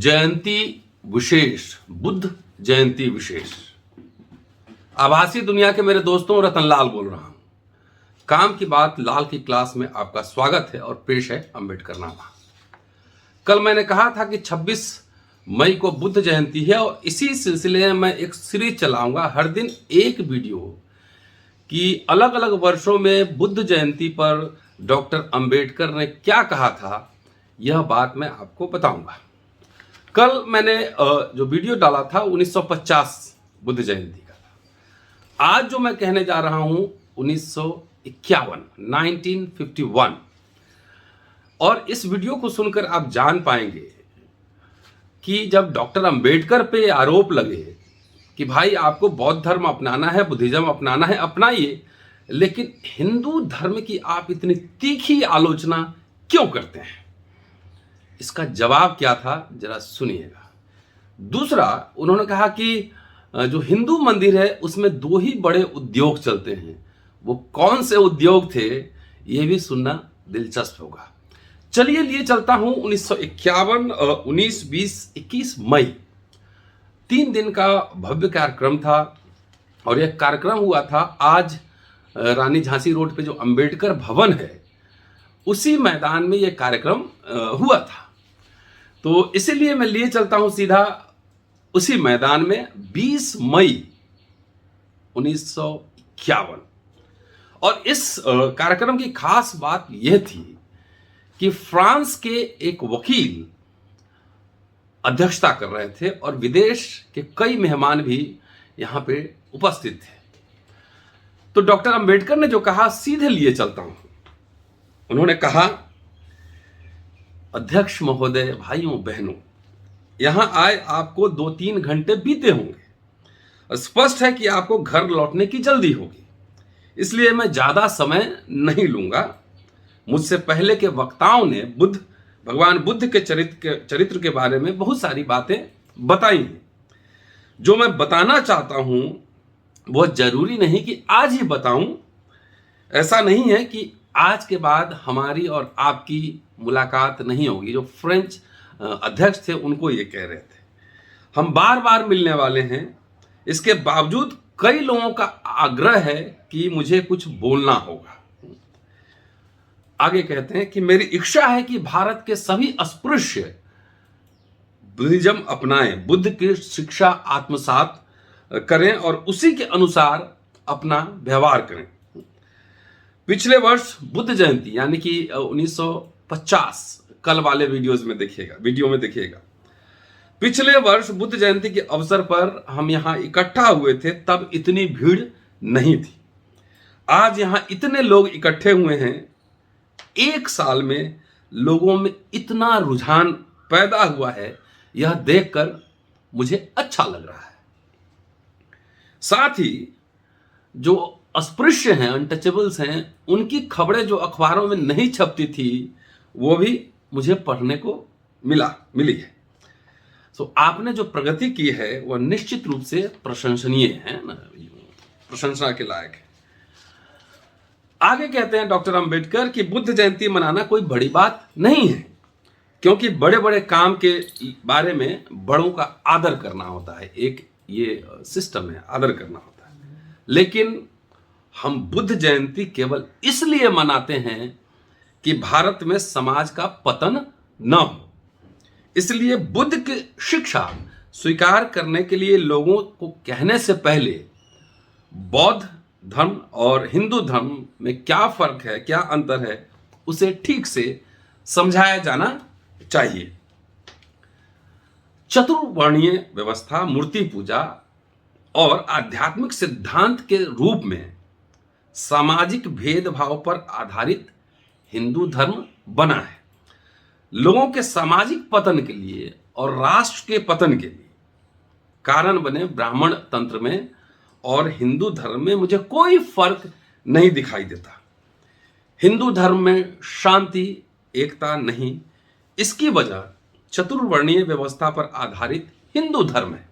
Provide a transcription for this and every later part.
जयंती विशेष, बुद्ध जयंती विशेष। आभासी दुनिया के मेरे दोस्तों, रतनलाल बोल रहा हूं। काम की बात लाल की क्लास में आपका स्वागत है और पेश है अम्बेडकरनामा। कल मैंने कहा था कि 26 मई को बुद्ध जयंती है और इसी सिलसिले में मैं एक सीरीज चलाऊंगा, हर दिन एक वीडियो कि अलग अलग वर्षों में बुद्ध जयंती पर डॉक्टर अंबेडकर ने क्या कहा था, यह बात मैं आपको बताऊंगा। कल मैंने जो वीडियो डाला था 1950 बुद्ध जयंती का था। आज जो मैं कहने जा रहा हूं 1951 और इस वीडियो को सुनकर आप जान पाएंगे कि जब डॉक्टर अंबेडकर पे आरोप लगे कि भाई आपको बौद्ध धर्म अपनाना है, बुद्धिज्म अपनाना है, अपनाइए, लेकिन हिंदू धर्म की आप इतनी तीखी आलोचना क्यों करते हैं, इसका जवाब क्या था जरा सुनिएगा। दूसरा, उन्होंने कहा कि जो हिंदू मंदिर है उसमें 2 ही बड़े उद्योग चलते हैं, वो कौन से उद्योग थे ये भी सुनना दिलचस्प होगा। चलिए लिए चलता हूं 1951, 19, 20, 21 मई 3 दिन का भव्य कार्यक्रम था और यह कार्यक्रम हुआ था आज रानी झांसी रोड पे जो अंबेडकर भवन है उसी मैदान में यह कार्यक्रम हुआ था। तो इसीलिए मैं लिए चलता हूं सीधा उसी मैदान में 20 मई 1951। और इस कार्यक्रम की खास बात यह थी कि फ्रांस के एक वकील अध्यक्षता कर रहे थे और विदेश के कई मेहमान भी यहां पे उपस्थित थे। तो डॉक्टर अंबेडकर ने जो कहा सीधे लिए चलता हूं। उन्होंने कहा, अध्यक्ष महोदय, भाइयों बहनों, यहां आए आपको 2-3 घंटे बीते होंगे और स्पष्ट है कि आपको घर लौटने की जल्दी होगी, इसलिए मैं ज्यादा समय नहीं लूंगा। मुझसे पहले के वक्ताओं ने भगवान बुद्ध के चरित्र के बारे में बहुत सारी बातें बताई हैं। जो मैं बताना चाहता हूं वह जरूरी नहीं कि आज ही बताऊं। ऐसा नहीं है कि आज के बाद हमारी और आपकी मुलाकात नहीं होगी। जो फ्रेंच अध्यक्ष थे उनको ये कह रहे थे, हम बार बार मिलने वाले हैं, इसके बावजूद कई लोगों का आग्रह है कि मुझे कुछ बोलना होगा। आगे कहते हैं कि मेरी इच्छा है कि भारत के सभी अस्पृश्य बुद्धिज्म अपनाएं, बुद्ध की शिक्षा आत्मसात करें और उसी के अनुसार अपना व्यवहार करें। पिछले वर्ष बुद्ध जयंती यानी कि 1950, कल वाले वीडियो में देखिएगा, पिछले वर्ष बुद्ध जयंती के अवसर पर हम यहां इकट्ठा हुए थे, तब इतनी भीड़ नहीं थी। आज यहां इतने लोग इकट्ठे हुए हैं, एक साल में लोगों में इतना रुझान पैदा हुआ है, यह देखकर मुझे अच्छा लग रहा है। साथ ही जो अस्पृश्य हैं, अनटचेबल्स हैं, उनकी खबरें जो अखबारों में नहीं छपती थी वो भी मुझे पढ़ने को मिली है। तो आपने जो प्रगति की है वह निश्चित रूप से प्रशंसनीय है ना, प्रशंसा के लायक है। आगे कहते हैं डॉक्टर अंबेडकर कि बुद्ध जयंती मनाना कोई बड़ी बात नहीं है, क्योंकि बड़े बड़े काम के बारे में बड़ों का आदर करना होता है, एक ये सिस्टम है, आदर करना होता है। लेकिन हम बुद्ध जयंती केवल इसलिए मनाते हैं कि भारत में समाज का पतन न हो, इसलिए बुद्ध की शिक्षा स्वीकार करने के लिए लोगों को कहने से पहले बौद्ध धर्म और हिंदू धर्म में क्या फर्क है, क्या अंतर है, उसे ठीक से समझाया जाना चाहिए। चतुर्वर्णीय व्यवस्था, मूर्ति पूजा और आध्यात्मिक सिद्धांत के रूप में सामाजिक भेदभाव पर आधारित हिंदू धर्म बना है। लोगों के सामाजिक पतन के लिए और राष्ट्र के पतन के लिए कारण बने ब्राह्मण तंत्र में और हिंदू धर्म में मुझे कोई फर्क नहीं दिखाई देता। हिंदू धर्म में शांति, एकता नहीं, इसकी वजह चतुर्वर्णीय व्यवस्था पर आधारित हिंदू धर्म है।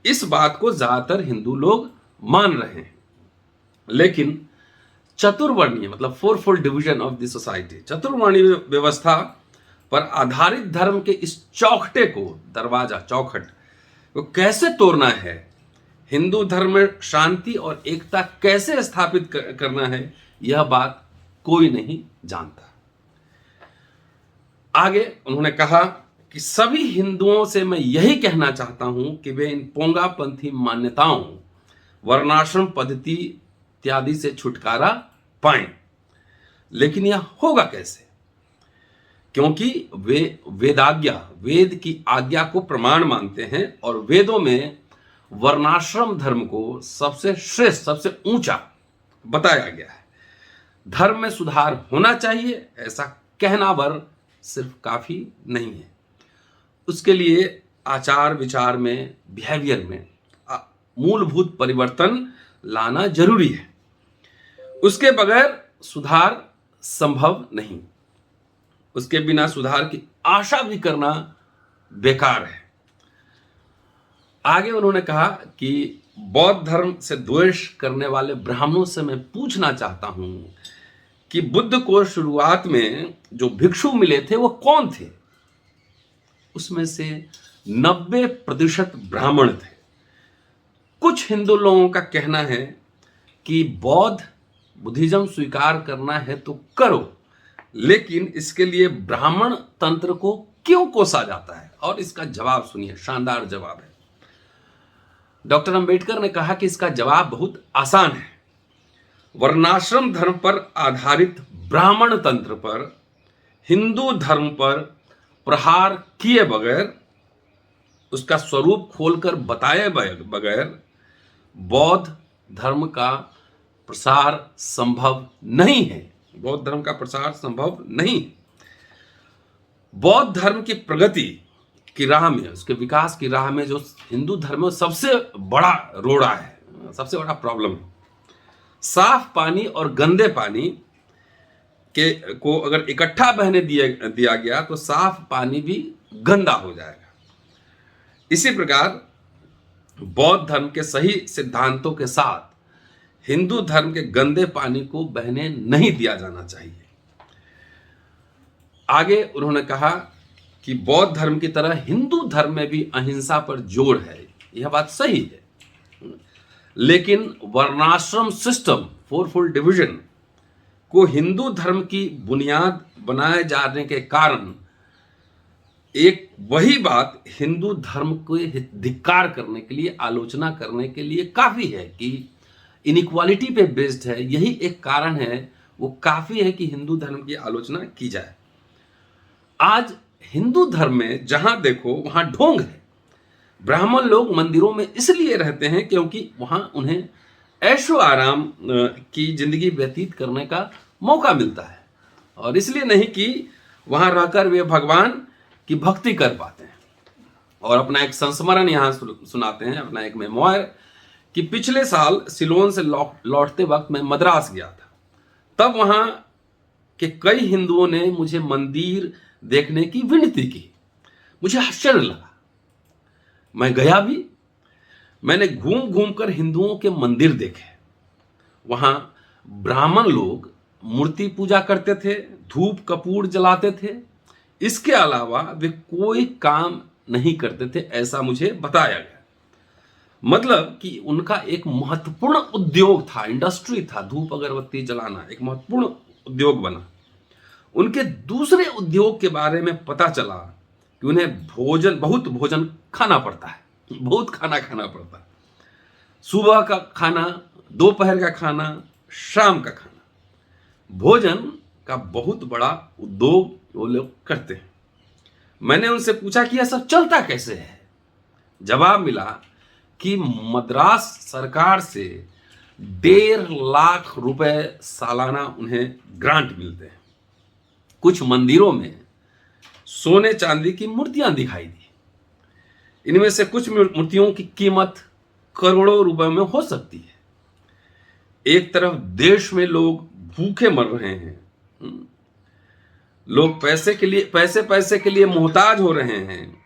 इस बात को ज्यादातर हिंदू लोग मान रहे हैं, लेकिन चतुर्वर्णीय मतलब 4-fold division of the society, चतुर्वर्णीय व्यवस्था पर आधारित धर्म के इस चौखटे को, दरवाजा चौखट को कैसे तोड़ना है, हिंदू धर्म में शांति और एकता कैसे स्थापित करना है, यह बात कोई नहीं जानता। आगे उन्होंने कहा कि सभी हिंदुओं से मैं यही कहना चाहता हूं कि वे इन पोंगापंथी मान्यताओं, वर्णाश्रम पद्धति इत्यादि से छुटकारा पाएं। लेकिन यह होगा कैसे? क्योंकि वे वेद की आज्ञा को प्रमाण मानते हैं और वेदों में वर्णाश्रम धर्म को सबसे श्रेष्ठ, सबसे ऊंचा बताया गया है। धर्म में सुधार होना चाहिए, ऐसा कहना भर सिर्फ काफी नहीं है। उसके लिए आचार विचार में, बिहेवियर में मूलभूत परिवर्तन लाना जरूरी है। उसके बगैर सुधार संभव नहीं। उसके बिना सुधार की आशा भी करना बेकार है। आगे उन्होंने कहा कि बौद्ध धर्म से द्वेष करने वाले ब्राह्मणों से मैं पूछना चाहता हूं कि बुद्ध को शुरुआत में जो भिक्षु मिले थे वो कौन थे? उसमें से 90% ब्राह्मण थे। कुछ हिंदू लोगों का कहना है कि बुद्धिज्म स्वीकार करना है तो करो, लेकिन इसके लिए ब्राह्मण तंत्र को क्यों कोसा जाता है? और इसका जवाब सुनिए, शानदार जवाब है। डॉक्टर अंबेडकर ने कहा कि इसका जवाब बहुत आसान है। वर्णाश्रम धर्म पर आधारित ब्राह्मण तंत्र पर हिंदू धर्म पर प्रहार किए बगैर, उसका स्वरूप खोलकर बताए बगैर बौद्ध धर्म का प्रसार संभव नहीं है। बौद्ध धर्म का प्रसार संभव नहीं। बौद्ध धर्म की प्रगति की राह में, उसके विकास की राह में जो हिंदू धर्म में सबसे बड़ा रोड़ा है, सबसे बड़ा प्रॉब्लम है, साफ पानी और गंदे पानी को अगर इकट्ठा बहने दिया गया तो साफ पानी भी गंदा हो जाएगा। इसी प्रकार बौद्ध धर्म के सही सिद्धांतों के साथ हिंदू धर्म के गंदे पानी को बहने नहीं दिया जाना चाहिए। आगे उन्होंने कहा कि बौद्ध धर्म की तरह हिंदू धर्म में भी अहिंसा पर जोर है। यह बात सही है, लेकिन वर्णाश्रम सिस्टम, फोरफोल्ड डिवीजन को हिंदू धर्म की बुनियाद बनाए जाने के कारण एक वही बात हिंदू धर्म को धिक्कार करने के लिए, आलोचना करने के लिए काफी है कि इनइक्वालिटी पे बेस्ड है। यही एक कारण है, वो काफी है कि हिंदू धर्म की आलोचना की जाए। आज हिंदू धर्म में जहां देखो वहां ढोंग है। ब्राह्मण लोग मंदिरों में इसलिए रहते हैं क्योंकि वहां उन्हें ऐशो आराम की जिंदगी व्यतीत करने का मौका मिलता है, और इसलिए नहीं कि वहां रहकर वे भगवान की भक्ति कर पाते हैं। और अपना एक संस्मरण यहां सुनाते हैं, अपना एक मेमोयर, कि पिछले साल सिलोन से लौटते वक्त मैं मद्रास गया था। तब वहां के कई हिंदुओं ने मुझे मंदिर देखने की विनती की। मुझे आश्चर्य लगा, मैं गया भी। मैंने घूम घूम कर हिंदुओं के मंदिर देखे। वहां ब्राह्मण लोग मूर्ति पूजा करते थे, धूप कपूर जलाते थे। इसके अलावा वे कोई काम नहीं करते थे, ऐसा मुझे बताया गया। मतलब कि उनका एक महत्वपूर्ण उद्योग था, इंडस्ट्री था, धूप अगरबत्ती जलाना एक महत्वपूर्ण उद्योग बना। उनके दूसरे उद्योग के बारे में पता चला कि उन्हें बहुत भोजन खाना पड़ता है, बहुत खाना खाना पड़ता है। सुबह का खाना, दोपहर का खाना, शाम का खाना, भोजन का बहुत बड़ा उद्योग वो लोग करते हैं। मैंने उनसे पूछा कि यह सब चलता कैसे है। जवाब मिला कि मद्रास सरकार से 1.5 लाख रुपए सालाना उन्हें ग्रांट मिलते हैं। कुछ मंदिरों में सोने चांदी की मूर्तियां दिखाई दी। इनमें से कुछ मूर्तियों की कीमत करोड़ों रुपए में हो सकती है। एक तरफ देश में लोग भूखे मर रहे हैं, लोग पैसे के लिए मोहताज हो रहे हैं,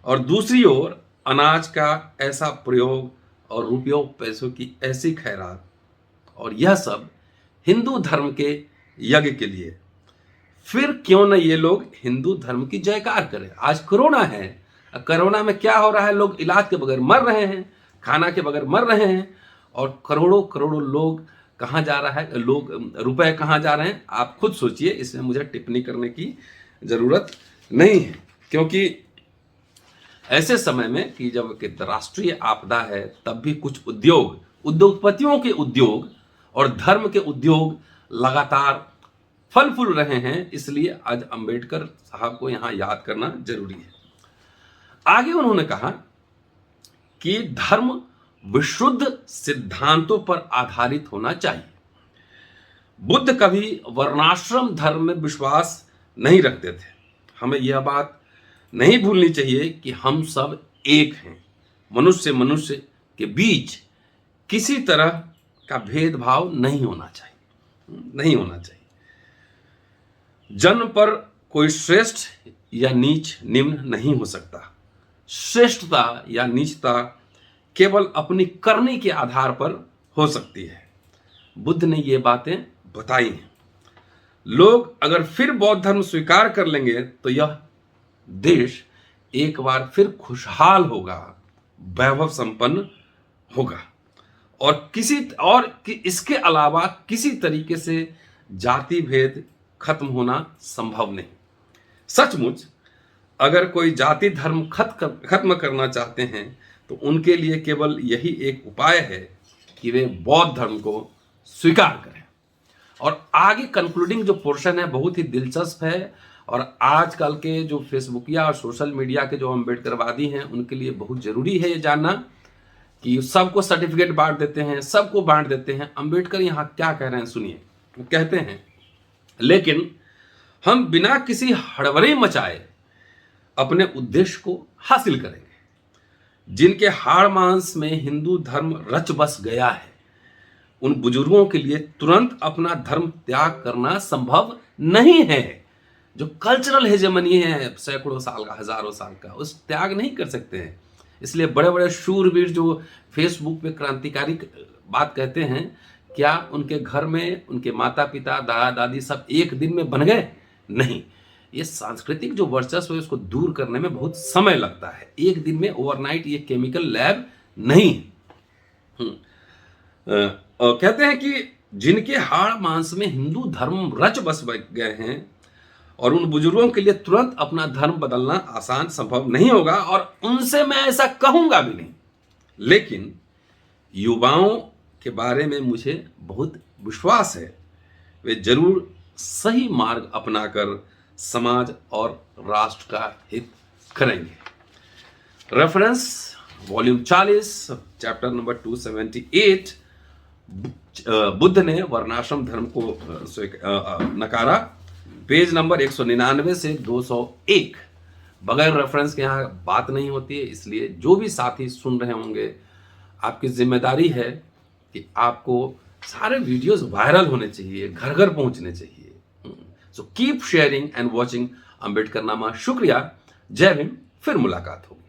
और दूसरी ओर अनाज का ऐसा प्रयोग और रुपयों पैसों की ऐसी खैरात, और यह सब हिंदू धर्म के यज्ञ के लिए। फिर क्यों न ये लोग हिंदू धर्म की जयकार करें। आज कोरोना है, कोरोना में क्या हो रहा है, लोग इलाज के बगैर मर रहे हैं, खाना के बगैर मर रहे हैं, और करोड़ों करोड़ों लोग कहाँ जा रहा है, लोग रुपए कहाँ जा रहे हैं, आप खुद सोचिए। इसमें मुझे टिप्पणी करने की जरूरत नहीं है, क्योंकि ऐसे समय में कि जब कि राष्ट्रीय आपदा है, तब भी कुछ उद्योगपतियों के उद्योग और धर्म के उद्योग लगातार फल फूल रहे हैं। इसलिए आज अंबेडकर साहब को यहां याद करना जरूरी है। आगे उन्होंने कहा कि धर्म विशुद्ध सिद्धांतों पर आधारित होना चाहिए। बुद्ध कभी वर्णाश्रम धर्म में विश्वास नहीं रखते थे। हमें यह बात नहीं भूलनी चाहिए कि हम सब एक हैं। मनुष्य के बीच किसी तरह का भेदभाव नहीं होना चाहिए। जन्म पर कोई श्रेष्ठ या नीच निम्न नहीं हो सकता। श्रेष्ठता या नीचता केवल अपनी करनी के आधार पर हो सकती है। बुद्ध ने ये बातें बताई हैं। लोग अगर फिर बौद्ध धर्म स्वीकार कर लेंगे तो यह देश एक बार फिर खुशहाल होगा, वैभव संपन्न होगा, और इसके अलावा किसी तरीके से जाति भेद खत्म होना संभव नहीं। सचमुच अगर कोई जाति धर्म खत्म करना चाहते हैं तो उनके लिए केवल यही एक उपाय है कि वे बौद्ध धर्म को स्वीकार करें। और आगे कंक्लूडिंग जो पोर्शन है बहुत ही दिलचस्प है, और आजकल के जो फेसबुकिया और सोशल मीडिया के जो अम्बेडकरवादी हैं उनके लिए बहुत जरूरी है ये जानना कि सबको सर्टिफिकेट बांट देते हैं, सबको बांट देते हैं। अम्बेडकर यहाँ क्या कह रहे हैं सुनिए। वो कहते हैं, लेकिन हम बिना किसी हड़बड़ी मचाए अपने उद्देश्य को हासिल करेंगे। जिनके हाड़ मांस में हिंदू धर्म रच बस गया है, उन बुजुर्गों के लिए तुरंत अपना धर्म त्याग करना संभव नहीं है। जो कल्चरल हेजेमनी है सैकड़ों साल का, हजारों साल का, उस त्याग नहीं कर सकते हैं। इसलिए बड़े बड़े शूरवीर जो फेसबुक पे क्रांतिकारी बात कहते हैं, क्या उनके घर में उनके माता पिता दादा दादी सब एक दिन में बन गए? नहीं। ये सांस्कृतिक जो वर्चस्व है उसको दूर करने में बहुत समय लगता है। एक दिन में ओवरनाइट ये केमिकल लैब नहीं है। कहते हैं कि जिनके हाड़ मांस में हिंदू धर्म रच बस गए हैं और उन बुजुर्गों के लिए तुरंत अपना धर्म बदलना आसान संभव नहीं होगा, और उनसे मैं ऐसा कहूंगा भी नहीं। लेकिन युवाओं के बारे में मुझे बहुत विश्वास है, वे जरूर सही मार्ग अपनाकर समाज और राष्ट्र का हित करेंगे। Reference volume 40 chapter number 278। Buddha ने वर्णाश्रम धर्म को नकारा, पेज नंबर 199 से 201। बगैर रेफरेंस के यहाँ बात नहीं होती है। इसलिए जो भी साथी सुन रहे होंगे, आपकी जिम्मेदारी है कि आपको सारे वीडियोस वायरल होने चाहिए, घर घर पहुंचने चाहिए। So keep sharing and watching Ambedkarnama. शुक्रिया। जय हिंद। फिर मुलाकात होगी।